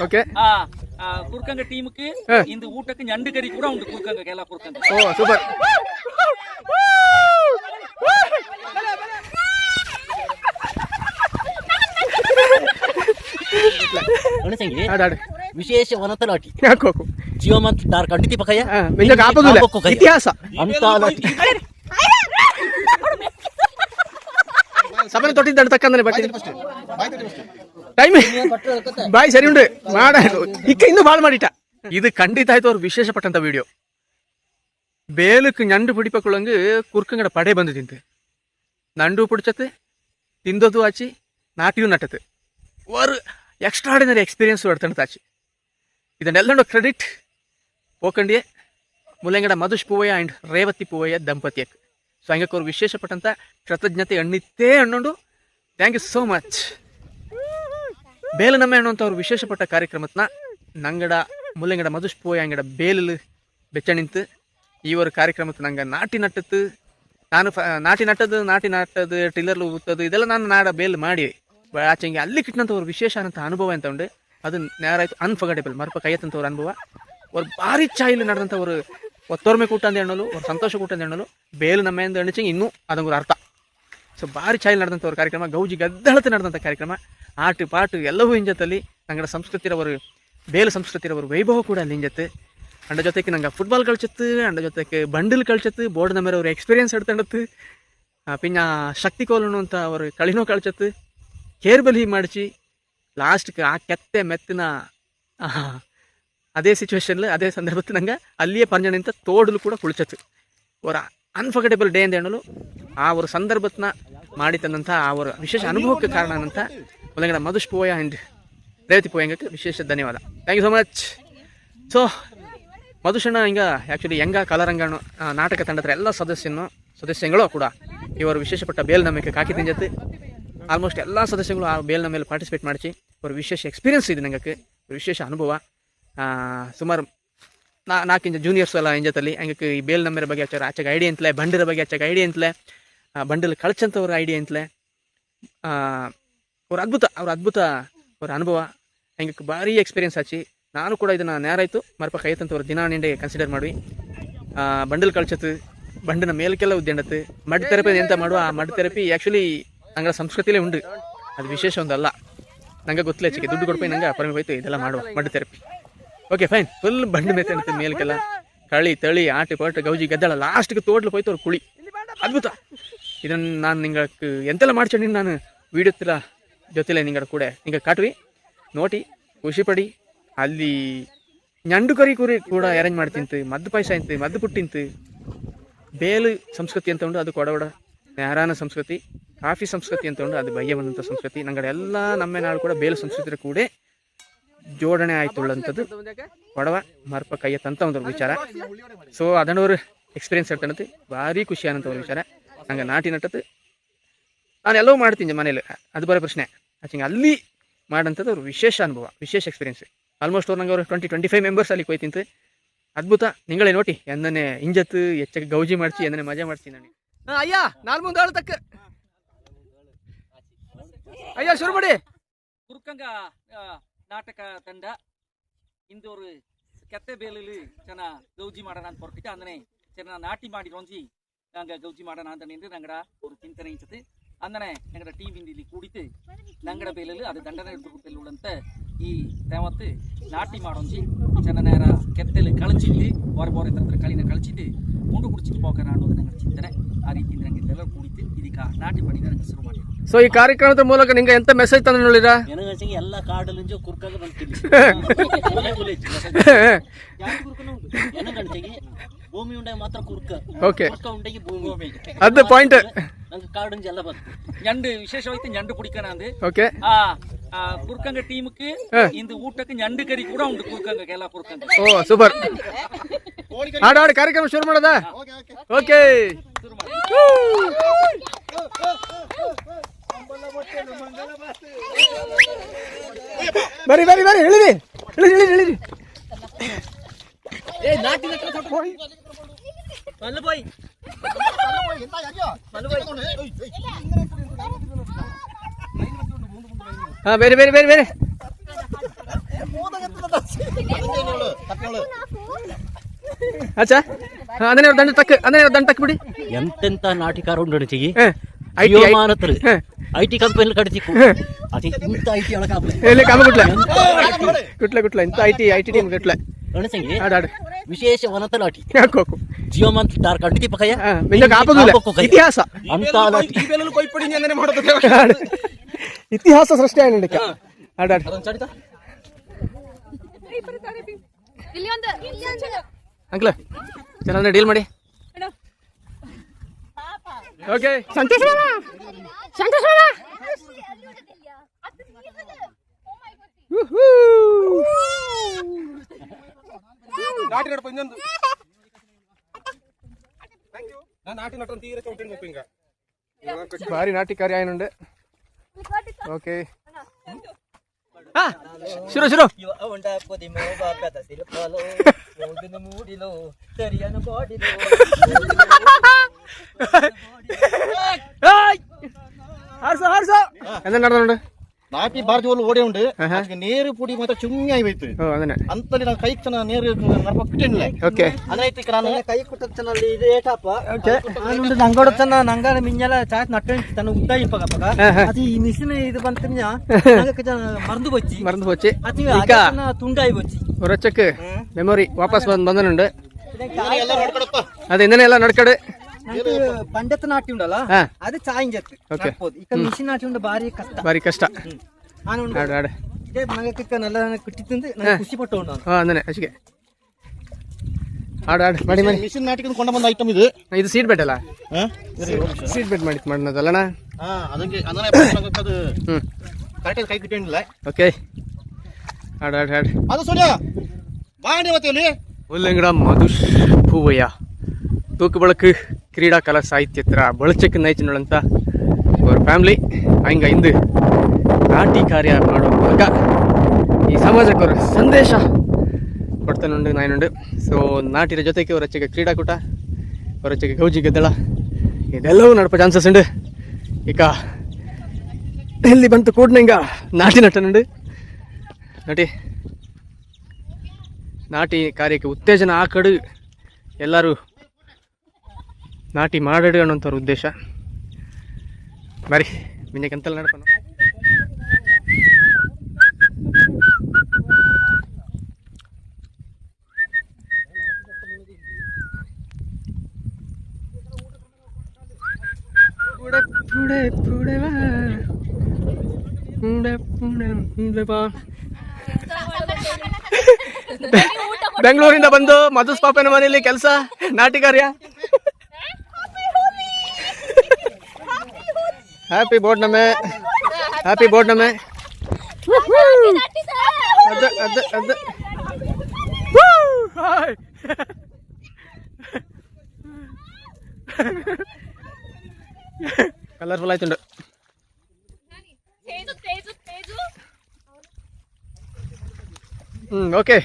Okay ಕುರ್ಕಂಗ ಟೀಮ್ಗೆ ಇಂದು ಊಟಕ್ಕೆ ñಂಡು ಕರಿ ಕೂಡ ಉಂಟು ಕುರ್ಕಂಗ ಎಲ್ಲ ಕುರ್ಕಂಗ. ಓ ಸೂಪರ್. ವಿಶೇಷ ವನತಲಾಟಿ ಹಾಕೋಕು ಜೀವಮಂತ್ ದಾರ್ ಕಂಡಿತಿ ಪಕಯ್ಯ ಮಿಂಜ ಆಪೋದಿಲ್ಲ ಇತಿಹಾಸ ಅಂತ ಲಾಟಿ ಸಭೆ ತೊಟ್ಟಿದ್ದ ತಕ್ಕಂದ್ರೆ ಬಟ್ಟೆ ಟೈಮ್ ಬಾಯ್ ಸರಿ ಉಂಟು ಮಾಡ ಇಕ್ಕ ಇನ್ನೂ ಬಾಳ್ ಮಾಡಿಟ ಇದು ಖಂಡಿತ ಆಯ್ತು ಅವ್ರು ವಿಶೇಷ ಪಟ್ಟಂತ ವಿಡಿಯೋ. ಬೇಲಕ್ಕೆ ñಂಡು பிடிப்பக்குள்ளங்க குறுக்கங்கட படை ಬಂದು ತಿಂತೆ ನಂಡು பிடிச்சது ತಿಂದೋದು ಆಚಿ ನಾಟಿಯೂ ನಟದು ஒரு ಎಕ್ಸ್ಟ್ರಾರ್ಡಿನರಿ ಎಕ್ಸ್ಪೀರಿಯನ್ಸ್ എടുത്തണ്ടാச்சு. ಇದನ್ನೆಲ್ಲ ಕ್ರೆಡಿಟ್ ಹೋಕಂಡಿಯೇ ಮುಲೆಂಗಡ ಮಧುಶ್ ಪೂವಯ್ಯ ಆ್ಯಂಡ್ ರೇವತಿ ಪೂವಯ್ಯ ದಂಪತಿಯಕ್ಕೆ. ಸೊ ಹಂಗಕ್ಕೆ ಅವ್ರು ವಿಶೇಷ ಪಟ್ಟಂತ ಕೃತಜ್ಞತೆ ಎಣ್ಣಿತ್ತೇ ಅಣ್ಣೊಂಡು ಥ್ಯಾಂಕ್ ಯು ಸೋ ಮಚ್. ಬೇಲು ನಮ್ಮೆ ಅನ್ನುವಂಥ ಅವ್ರು ವಿಶೇಷ ಪಟ್ಟ ಕಾರ್ಯಕ್ರಮತ್ನ ನಂಗಡ ಮುಲೆಂಗಡ ಮಧುಶ್ ಪೂವಯ್ಯ ಅಂಗಡ ಬೇಲು ಬೆಚ್ಚ ನಿಂತು ಈ ಒಂದು ಕಾರ್ಯಕ್ರಮಕ್ಕೆ ನಂಗೆ ನಾಟಿ ನಟ್ಟದ್ದು ನಾನು ನಾಟಿ ನಟ್ಟದು ಟಿಲ್ಲರ್ಲು ಉತ್ತದು ಇದೆಲ್ಲ ನಾನು ನಾಡ ಬೇಲ್ ಮಾಡಿ ಆಚೆಂಗೆ ಅಲ್ಲಿ ಕಿಟ್ಟಂಥ ಅವ್ರ ವಿಶೇಷ ಅಂತ ಅನುಭವ ಅಂತ ಉಂಡು ಅದು ನೇರಾಯ್ತು ಅನ್ಫರ್ಗೆಟಬಲ್ ಮರ್ಪ ಕೈಯತ್ತಂಥವ್ರ ಅನುಭವ. ಅವ್ರು ಭಾರಿ ಚಾಯಿಲಿ ನಡೆದಂಥ ಅವರು ಒತ್ತೋರ್ಮೆ ಕೂಟ ಅಂತ ಹೇಳಲು ಅವ್ರು ಸಂತೋಷ ಕೂಟ ಅಂತ ಹೇಳಲು ಬೇಲು ನಮ್ಮೆಂದು ಎಣಿಚಂಗೆ ಇನ್ನೂ ಅದಂಗೆ ಅರ್ಥ. ಸೊ ಭಾರಿ ಚಾಯಿಲಿ ನಡೆದಂಥವ್ರ ಕಾರ್ಯಕ್ರಮ, ಗೌಜಿ ಗದ್ದಳತೆ ನಡೆದಂಥ ಕಾರ್ಯಕ್ರಮ, ಆಟು ಪಾಟು ಎಲ್ಲವೂ ಹಿಂಜತ್ತಲ್ಲಿ ನಂಗಡ ಸಂಸ್ಕೃತಿರವರು ಬೇಲು ಸಂಸ್ಕೃತಿರವರು ವೈಭವ ಕೂಡ ಅಲ್ಲಿ ಹಿಂಜತ್ತು. ಅಂಡ ಜೊತೆಗೆ ನಂಗೆ ಫುಟ್ಬಾಲ್ ಕಳ್ಸತ್ತು, ಅಂಡ ಜೊತೆಗೆ ಬಂಡಲ್ ಕಳ್ಸತ್ತು, ಬೋರ್ಡ್ ನಮ್ಮರ ಅವ್ರ ಎಕ್ಸ್ಪೀರಿಯನ್ಸ್ ಎಡ್ತಂಡತ್ತು, ಪಿನ್ನ ಶಕ್ತಿ ಕೋಲನು ಅಂತ ಅವರು ಕಳಿನೋ ಕಳ್ಸತ್ತು, ಕೇರ್ಬಲ್ ಹೀಗೆ ಮಾಡಿಸಿ ಲಾಸ್ಟ್ಗೆ ಆ ಕೆತ್ತೆ ಮೆತ್ತಿನ ಅದೇ ಸಿಚುವೇಶನ್ಲು ಅದೇ ಸಂದರ್ಭದಲ್ಲಿ ನಂಗೆ ಅಲ್ಲಿಯೇ ಪಂಜನಿಂತ ತೋಡಲು ಕೂಡ ಕುಳಿಸತ್ತು. ಅವರ ಅನ್ಫರ್ಗೆಟಬಲ್ ಡೇ ಅಂತ ಹೇಳಲು ಆ ಒಂದು ಸಂದರ್ಭನ ಮಾಡಿ ತಂದಂಥ ಅವರ ವಿಶೇಷ ಅನುಭವಕ್ಕೆ ಕಾರಣ ಅಂತ ಮುಲೆಂಗಡ ಮಧುಶ್ ಪೂವಯ್ಯ ಆ್ಯಂಡ್ ರೇವತಿ ಪೂವಯ್ಯಂಗಕ್ಕೆ ವಿಶೇಷ ಧನ್ಯವಾದ. Thank you so much. So ಮಧುಶಣ್ಣ ಹಿಂಗ ಆ್ಯಕ್ಚುಲಿ ಹೆಂಗ ಕಲರಂಗಾಣು ನಾಟಕ ತಂಡದ ಎಲ್ಲ ಸದಸ್ಯಗಳು ಕೂಡ ಇವರು ವಿಶೇಷಪಟ್ಟ ಬೇಲ್ ನಮಗೆ ಕಾಕಿ ತಿಂಜತ್ತು. ಆಲ್ಮೋಸ್ಟ್ ಎಲ್ಲ ಸದಸ್ಯಗಳು ಆ ಬೇಲ್ನ ಮೇಲೆ ಪಾರ್ಟಿಸಿಪೇಟ್ ಮಾಡಿಸಿ ಅವ್ರ ವಿಶೇಷ ಎಕ್ಸ್ಪೀರಿಯನ್ಸ್ ಇದೆ ನಂಗೆ ವಿಶೇಷ ಅನುಭವ. ಸುಮಾರು 4 ಜೂನಿಯರ್ಸ್ ಎಲ್ಲ ಎಂಜತ್ತಲ್ಲಿ ಹಂಗೆ ಈ ಬೇಲ್ ನಮ್ಮರ ಬಗ್ಗೆ ಹಚ್ಚಾರ ಆಚೆಗೆ ಐಡಿಯಾ ಅಂತಲೇ, ಬಂಡಿರ ಬಗ್ಗೆ ಹಚ್ಚಾಗ ಐಡಿಯಾ ಅಂತಲೇ, ಬಂಡಲ್ ಕಳ್ಚಂತವ್ರ ಐಡಿಯಾ ಅಂತಲೇ ಅವ್ರ ಅದ್ಭುತ ಅವ್ರ ಅನುಭವ ಹಂಗೆ ಭಾರಿ ಎಕ್ಸ್ಪೀರಿಯನ್ಸ್ ಹಚ್ಚಿ ನಾನು ಕೂಡ ಇದನ್ನು ನೇರಾಯ್ತು ಮರಪ ಕೈಯತ್ತಂತವ್ರ ದಿನ ನಿಂಡೆ ಕನ್ಸಿಡರ್ ಮಾಡಿ ಬಂಡಲ್ ಕಳ್ಸತ್ತು, ಬಂಡನ ಮೇಲಕ್ಕೆಲ್ಲ ಉದ್ದಂಡತ್ತು, ಮಡ್ ಥೆರಪಿ ಎಂತ ಮಾಡುವ ಆ ಮಡ್ ಥೆರಪಿ ಆ್ಯಕ್ಚುಲಿ ನಂಗಳ ಸಂಸ್ಕೃತಿಲೇ ಉಂಡು, ಅದು ವಿಶೇಷ ಒಂದಲ್ಲ. ನಂಗೆ ಗೊತ್ತಿಲ್ಲ ಹೆಚ್ಚಿಗೆ ದುಡ್ಡು ಕೊಡ್ಬೇಕು ನಂಗೆ ಪರಮೆ ಹೋಯ್ತು ಇದೆಲ್ಲ ಮಾಡುವ mud therapy. Okay fine. Full ಬಂಡು ಮೇತೆ ಅಂತ ಮೇಲಕ್ಕೆಲ್ಲ ಕಳಿ ತಳಿ ಆಟೆ ಪಾಟು ಗೌಜಿ ಗದ್ದಳ ಲಾಸ್ಟ್ಗೆ ತೋಟ್ಲು ಹೋಯ್ತು ಅವ್ರು ಕುಳಿ ಅದ್ಭುತ. ಇದನ್ನು ನಾನು ನಿಂಗೆ ಎಂತೆಲ್ಲ ಮಾಡ್ಕೊಂಡು ನಾನು ವೀಡಿಯೋತ್ತಿಲ್ಲ ಜೊತೆಲೆ ನಿಂಗಡ ಕೂಡ ನಿಂಗೆ ಕಾಟ್ವಿ ನೋಟಿ ಖುಷಿ ಪಡಿ. ಅಲ್ಲಿ ñಂಡು ಕರಿ ಕೂಡ ಅರೇಂಜ್ ಮಾಡಿ ತಿಂತು, ಮದ್ದು ಪಾಯಸ ಇಂತು, ಮದ್ದು ಪುಟ್ಟಿಂತು. ಬೇಲು ಸಂಸ್ಕೃತಿ ಅಂತ ಉಂಡು ಅದು ಕೊಡವಡ ನೇರಾನ ಸಂಸ್ಕೃತಿ, ಕಾಫಿ ಸಂಸ್ಕೃತಿ ಅಂತ ಉಂಡು ಅದು ಬಯ್ಯ ಬಂದಂಥ ಸಂಸ್ಕೃತಿ. ನಂಗಡೆ ಎಲ್ಲ ನಮ್ಮ ನಾಡು ಕೂಡ ಬೇಲು ಸಂಸ್ಕೃತಿ ಕೂಡ ಜೋಡಣೆ ಆಯ್ತುಳ್ಳಂಥದ್ದು ಕೊಡವ ಮರ್ಪ ಕೈಯತ್ತಂತ ಒಂದು ವಿಚಾರ. ಸೊ ಅದನ್ನವರು ಎಕ್ಸ್ಪೀರಿಯನ್ಸ್ ಹೇಳ್ತಾನಂತೆ ಭಾರಿ ಖುಷಿ ಅನ್ನಂಥ ಒಂದು ವಿಚಾರ. ನಂಗೆ ನಾಟಿ ನಟ್ಟದ್ದು ನಾನು ಎಲ್ಲವೂ ಮಾಡ್ತೀನಿ ಮನೇಲಿ, ಅದು ಬರೋ ಪ್ರಶ್ನೆ ಆಚೆಂಗೆ ಅಲ್ಲಿ ಮಾಡೋಂಥದ್ದು ಅವ್ರು ವಿಶೇಷ ಅನುಭವ, ವಿಶೇಷ ಎಕ್ಸ್ಪೀರಿಯನ್ಸ್. ಆಲ್ಮೋಸ್ಟ್ ಅವ್ರು ನಂಗೆ ಅವರು 20-25 ಮೆಂಬರ್ಸ್ ಅಲ್ಲಿ ಹೋಯ್ತಿಂತು. ಅದ್ಭುತ. ನಿಂಗಳೇ ನೋಡಿ ಎಂದನೇ ಇಂಜತ್ತು ಹೆಚ್ಚಾಗಿ ಗೌಜಿ ಮಾಡಿಸಿ ಎಂದನೇ ಮಜಾ ಮಾಡಿಸಿ ನನಗೆ. ಅಯ್ಯ 4 ತಕ್ಕ ಅಯ್ಯ ಶುರು ಮಾಡಿ. ಕುರ್ಕಂಗ ನಾಟಕ ತಂಡ ಇಂದು ஒரு ಕೆತ್ತೆ ಬೇಲಲ್ಲಿ ಚೆನ್ನ ಗೌಜಿ ಮಾಡೋಣ ಅಂತ ಹೊರಟಿದ್ದೆ. ಅಂದ್ರೆ ಚೆನ್ನ ನಾಟಿ ಮಾಡಿ ರೋಂಜಿ ನಂಗೆ ಗೌಜಿ ಮಾಡೋಣ ಅಂತ ನಿಂದು ನಂಗಡ ஒரு ಚಿಂತನೆ ಇಂಚತೆ. ಅಂದ್ರೆ ನಂಗಡ ಟೀಮ್ ಇಲ್ಲಿ ಕೂಡಿತು ನಂಗಡ ಬೇಲಲ್ಲಿ ಅದು ದಂಡನೆ ಉಳ್ಳಂತ ಈ ತೇವತ್ತು ನಾಟಿ ಮಾಡೋಂಜಿ ಚೆನ್ನ ನೇರ ಕೆತ್ತಲ್ಲಿ ಕಳಚಿದ್ದು ಬೋರೆ ತರ ಕಳಿನ ಕಳಚಿದ್ದು ಮುಂಡು ಕುಡಿಚಿಟ್ಟು ಹೋಗೋಣ ಅನ್ನೋದು ನಂಗೆ ಚಿಂತನೆ. ಆ ರೀತಿಯಿಂದ ನಂಗೆ ಇದೆಲ್ಲ ಕೂಡಿತು ಇದೀಗ ನಾಟಿ ಮಾಡಿ ನಂಗೆ ಶುರು ಮಾಡಿ. ಸೊ ಈ ಕಾರ್ಯಕ್ರಮದ ಮೂಲಕ ನಿಂಗೆ ಎಂತ ಮೆಸೇಜ್ ತಂದು ನೋಡಿರಾ? ಎಲ್ಲ ಕಾಡಲು ಕುರ್ಕಾಗ ಬಂತಿಲ್ಲ ಭೂಮಿ ಉಂಡೆ ಮಾತ್ರ ಕುರ್ಕ. ಓಕೆ ಉಂಡೆಗೆ ಭೂಮಿ ಅದು ಪಾಯಿಂಟ್. ನಂಗೆ ಕಾಡುಂಜಿ ಎಲ್ಲ ಬಂತು ñಂಡು ವಿಶೇಷವಾಯ್ತು ñಂಡು ಕುಡಿಕಣ ಅಂದು ಕುರ್ಕಂಗ ಟೀಮ್ಗೆ ಇಂದು ಊಟಕ್ಕೆ ñಂಡು ಕರಿ ಕೂಡ ಉಂಟು ಕುರ್ಕಂಗ ಎಲ್ಲ ಕುರ್ಕಂಗ. ಓ ಸೂಪರ್. ಹಾಡು ಕಾರ್ಯಕ್ರಮ ಶುರು ಮಾಡೋದಾ? ಓಕೆ ಬರಿ ಬರಿ ಬರಿ ಹೇಳಿರಿ ಹೇಳಿರಿ ಹೇಳಿರಿ. ನಾಟಿ ನಟ ಹೋಯ್ ಮಲ್ಲ ಬಾಯ್ ಮಲ್ಲ ಬಾಯ್ ಹಾ ಬೇರೆ ಬೇರೆ ಬೇರೆ ಬೇರೆ ಅಚ್ಚಾ ಅದನ್ನೇ ದಂಡ ತಕ್ಕ ಬಿಡಿ ಎಂತೆಂತ ನಾಟಿಕಾರ ಉಂಡು ನಡಿಚಿಗಿ IT ಮಾನತ್ರ ಐಟಿ ಕಂಪನಿ ಕಡಿಚಿಕ್ಕು ಅತಿ ಇಂತ ಐಟಿ ಒಳಗಾಗ್ಲಿ ಎಲ್ಲಿ ಕಾಮ ಗುಟ್ಲ ಇಂತ ಐಟಿ ಟೀಮ್ ಗುಟ್ಲ ಅಣಸಂಗಿ ಆಡಾಡು ವಿಶೇಷ ವನತ ಲಾಟಿ ಹಾಕೋಕು ಜಿಯೋ ಮಂತ್ ಟಾರ್ ಕಂಡಿತಿ ಪಕಯ ಮಿಂಜ ಕಾಪದಿಲ್ಲ ಇತಿಹಾಸ ಅಂತ ಲಾಟಿ ಇತಿಹಾಸ ಸೃಷ್ಟಿ ಆಯ್ತು ಆಡಾಡು ಅಂಕ್ಲ ಚೆನ್ನಾಗಿ ಡೀಲ್ ಮಾಡಿ ಓಕೆ ಸಂತೋಷ ನಾಟಿ ನಡಪ ಇನ್ನೊಂದು ನಾಟಿ ನಟ ತೀರ ಚೌಟಿಂಗ್ ಹಿಂಗ ಭಾರಿ ನಾಟಿ ಕಾರ್ಯ ಏನುಂಡೆ ಓಕೆ ಶುರು ಹಾರ್ಸೋ ಎಂತ ನಡೆದ ನಾಟಿ ಬಾರ್ ಜೋಲು ಓಡಿ ಉಂಡು ನೇರು ಪುಡಿ ಮಾತ್ರ ಚುಮ್ಮಿ ಆಯ್ತು ಅಂತಲ್ಲಿ ನಾನು ಕೈ ಚೆನ್ನ ನೇರು ನಡ್ಪಿಟ್ಟಿಲ್ಲ ಓಕೆ ಅದೈತಿ ನಾನು ಕೈ ಕುಟ್ಟಲ್ಲಿ ಇದು ಏಟಪ್ಪ ನಂಗೋಡ ತನ್ನ ನಂಗ ಮಿಂಜಲ ಚಾಟ್ ನಟ್ಟ ತನ್ನ ಉದ್ದಾಯಿ ಪಗ ಪಗ ಅದು ಈ ಮಿಷಿನ್ ಇದು ಬಂತ ಮರಂದು ಬಚ್ಚಿ ಅದು ತುಂಡಾಯಿ ಬಚ್ಚಿ ಹೊರಚಕ್ಕೆ ಮೆಮೊರಿ ವಾಪಸ್ ಬಂದನುಂಡು ಎಲ್ಲ ನೋಡ್ಕೊಡಪ್ಪ ಅದು ಇಂದನೇ ಎಲ್ಲ ನಡ್ಕಡೆ ಪಂಡತ ನಾಟಿ ಉಂಡಲ್ಲ ಅದು ಚಾಯಿಂಜತ್ ಈಗ ಮಿಷಿನ್ ನಾಟಿ ಉಂಡ ಭಾರಿ ಕಷ್ಟ ಆಡು ಇದೇ ನಂಗೆ ನೆಲ್ಲ ಕುಟ್ಟಿತ್ತು ಖುಷಿ ಪಟ್ಟು ನಾನು ಅಂದನೆ ಅಚ್ಚಿಗೆ ಆಡು ಮಾಡಿ ಮಿಷಿನ್ ನಾಟಿಗೆ ಕೊಂಡ ಬಂದ ಐಟಮ್ ಇದು ಇದು ಸೀಟ್ ಬೆಡ್ ಅಲ್ಲ ಸೀಟ್ ಬೆಡ್ ಮಾಡಿದ್ನದಲ್ಲಣ್ಣ ಅದಕ್ಕೆ ಅದು ಕರೆಕ್ಟ್ ಕೈ ಕಿಟ್ಟಿಲ್ಲ ಓಕೆ ಆಡು ಅದು ಸೋನಿಯಾ ಮಾಡಿ ಮತ್ತೆ ಉಲ್ಲಂಗಡ ಮಧುಷ್ ಪೂವಯ್ಯ ತೂಕು ಬಳಕು ಕ್ರೀಡಾ ಕಲಾ ಸಾಹಿತ್ಯತ್ರ ಬಳಚಕ್ಕೆ ನೈಚಿನಳಂತ ಅವ್ರ ಫ್ಯಾಮ್ಲಿ ಹಂಗ ಇಂದು ನಾಟಿ ಕಾರ್ಯ ಮಾಡೋ ಮೂಲಕ ಈ ಸಮಾಜಕ್ಕೆ ಅವ್ರ ಸಂದೇಶ ಕೊಡ್ತಾನುಂಡು ನಾಯನುಂಡು ಸೊ ನಾಟಿನ ಜೊತೆಗೆ ಅವರಚ್ಚಿಗೆ ಕ್ರೀಡಾಕೂಟ ಅವರಚ್ಚಿಗೆ ಗೌಜಿ ಗೆದ್ದಳ ಇದೆಲ್ಲವೂ ನಡಪ ಚಾನ್ಸಸ್ ಉಂಡು ಈಗ ಎಲ್ಲಿ ಬಂತು ಕೂಡ ಹಿಂಗ ನಾಟಿ ನಟನುಂಡು ನಾಟಿ ಕಾರ್ಯಕ್ಕೆ ಉತ್ತೇಜನ ಹಾಕಡು ಎಲ್ಲರೂ ನಾಟಿ ಮಾಡಡು ಅನ್ನೋಂಥವ್ರ ಉದ್ದೇಶ ಬರೀ ಮಿನ್ನಕ್ಕೆಂತಲ್ಲ ನಡ್ಕೊಂಡು ಬೆಂಗಳೂರಿಂದ ಬಂದು ಮಧುಸ್ ಪಾಪನ ಮನೆಯಲ್ಲಿ ಕೆಲಸ ನಾಟಿ ಕಾರ್ಯ ಹ್ಯಾಪಿ ಬೋರ್ಡ್ನಮೆ ಅದ ಕಲರ್ಫುಲ್ ಆಯ್ತುಂಡು ಓಕೆ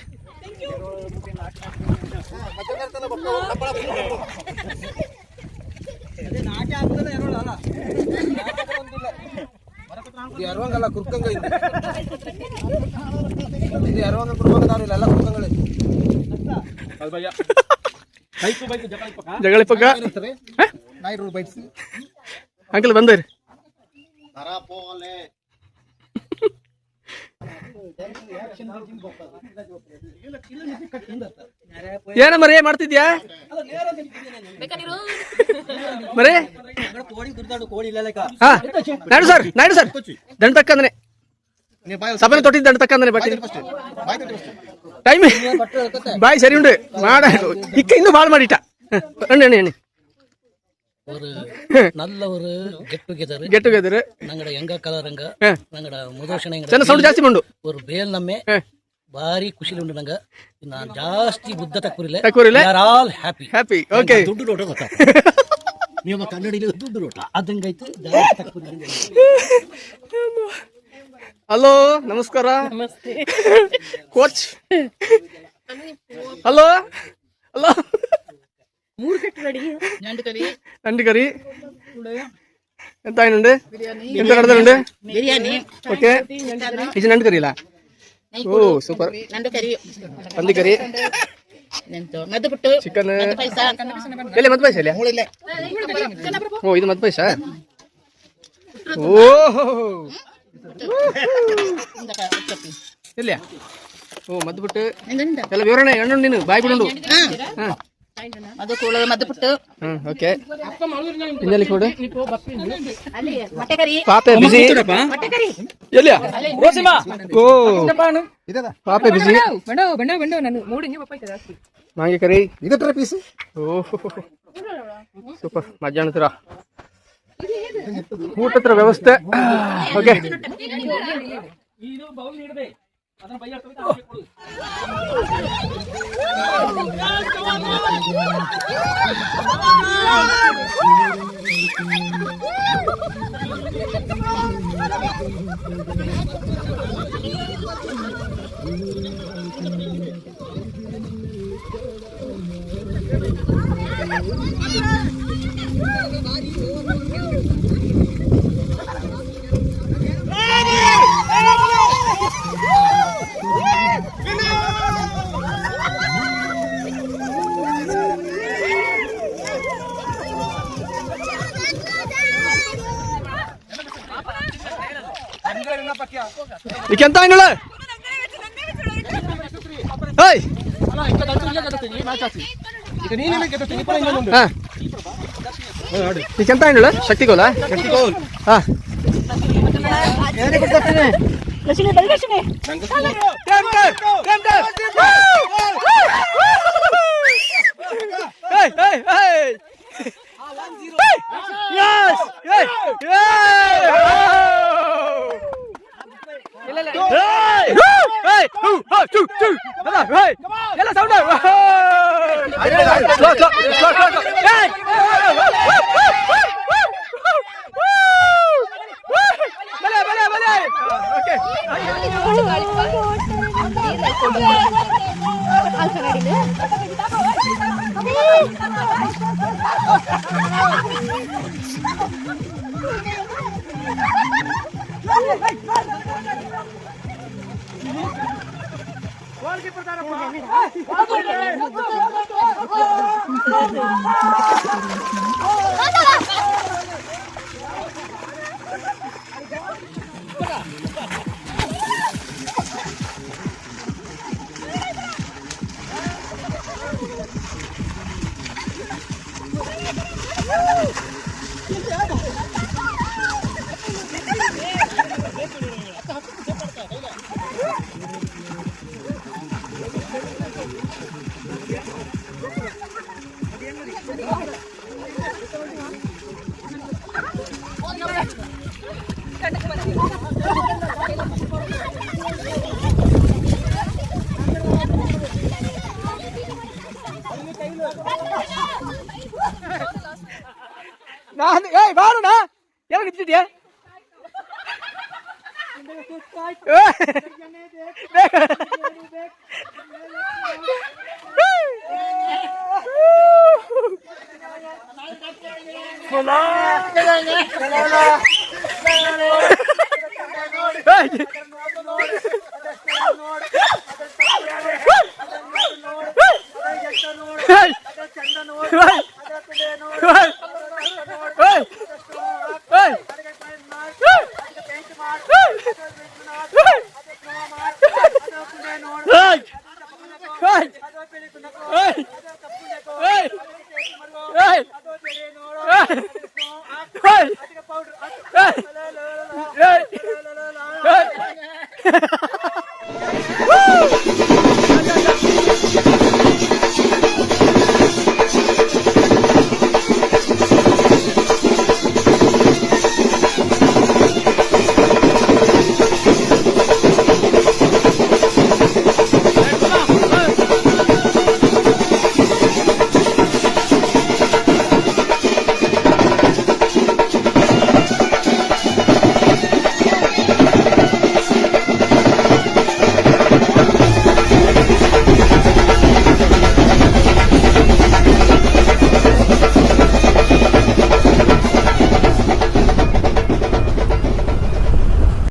ಅರವಂಗಲ್ಲ ಕುರ್ಕಂಗ ಇದು ಅರವಂಗ ಕುರ್ಕಂಗ ಎಲ್ಲ ಕುರ್ಕಂಗಳೇ ಜಗಳ ಪಕ್ಕ ಅಂಕಲ್ ಬಂದ್ರಿ ಏನ ಮರೇ ಮಾಡ್ತಿದ್ಯಾ ಮರೇ ನಾಯ್ಡು ಸರ್ ದಂಡ ತಕ್ಕಂದ್ರೆ ಸಭೆ ತೊಟ್ಟಿದ್ದ ದಂಡ ತಕ್ಕಂದ್ರೆ ಬರ್ತೀನಿ ಟೈಮ್ ಬಾಯ್ ಸರಿ ಉಂಡು ಮಾಡ ಇಕ್ಕ ಇನ್ನೂ ಬಾಳ್ ಮಾಡಿಟ್ಟ ಎಣ್ಣೆ ஒரு நல்ல ஒரு கெட் டுகெதர் நங்கட எங்க கலரங்க நங்கட முதோஷண ಚೆನ್ನ ಸೌಂಡ್ ಜಾಸ್ತಿ ಮಾಡು ஒரு ಬೇಲ್ ನಮ್ಮೆ ಭಾರಿ ಖುಷಿ ಉಂಡು ನಂಗ ನಾನು ಜಾಸ್ತಿ ಬುದ್ಧ ತಕ್ಕೂರಿಲ್ಲ ಆರ್ ಆಲ್ ಹ್ಯಾಪಿ ಓಕೆ ದುಡ್ಡು ರೋಟ ಗೊತ್ತಾ ನೀವು ಕನ್ನಡಿಲಿ ದುಡ್ಡು ರೋಟ ಅದಂಗೈತು ಜಾಸ್ತಿ ತಕ್ಕೂರಿ ಹಲೋ ನಮಸ್ಕಾರ ನಮಸ್ತೆ ಕೋಚ್ ಹಲೋ ಹಲೋ ಮೂರು ಕಟ್ಟು ರೆಡಿ ನಂಡಿ ಕರಿ ಎಂತ ಏನುಂಡು ಎಂತ ಕಡದಲ್ಲುಂಡು ಬಿರಿಯಾನಿ ಓಕೆ ಇದು ನಂಡು ಕರಿ ಇಲ್ಲ ಓ ಸೂಪರ್ ಪಂದಿ ಕರಿ ಮದ್ದು ಪುಟ್ಟು ಚಿಕನ್ ಪೈಸ ಎಲ್ಲಿ ಮದ್ದು ಪೈಸ ಇಲ್ಲ ಓ ಇದು ಮದ್ದು ಪೈಸ ಓ ಇಲ್ಲಿಯಾ ಓ ಮದ್ದು ಬಿಟ್ಟು ಎಲ್ಲ ವಿವರಣೆ ಹೆಣ್ಣು ನೀನು ಬಾಯಿ ಬಿಡು ಹಾಂ ಅದು ಕೂಡ ಮದ್ದು ಪುಟ್ಟು ಓಕೆ ಇನ್ನೆಲ್ಲಿ ಕೊಡು ಮೊಟ್ಟೆ ಕರಿ ಪಾಪೆ ಬಿಸಿ ಎಲ್ಲಿಯಾ ಓ ಪಾಪೆ ಬಿಸಿ ಮಾಂಗೆ ಕರಿ ಇದಟ್ರೆ ಪೀಸ್ ಓ ಸೂಪರ್ ಮಧ್ಯಾಹ್ನ ಊಟದ ವ್ಯವಸ್ಥೆ ಓಕೆ ಇದು ಬೌಲ್ ನೀಡದೆ ಅದನ್ನ ಬೈ ಈಕೆಂತ ಏನುಳ ಹೇಯ್ ಈಕೆಂತ ಏನುಳ ಶಕ್ತಿಗೋಲ ಹಾ ಎಲ್ಲ ಸೌಂಡ್ ನಾನು ಏಯ್ ಬಾರೋಣ ಎಲ್ಲ ನಿಂತಿದ್ಯಾ Hey!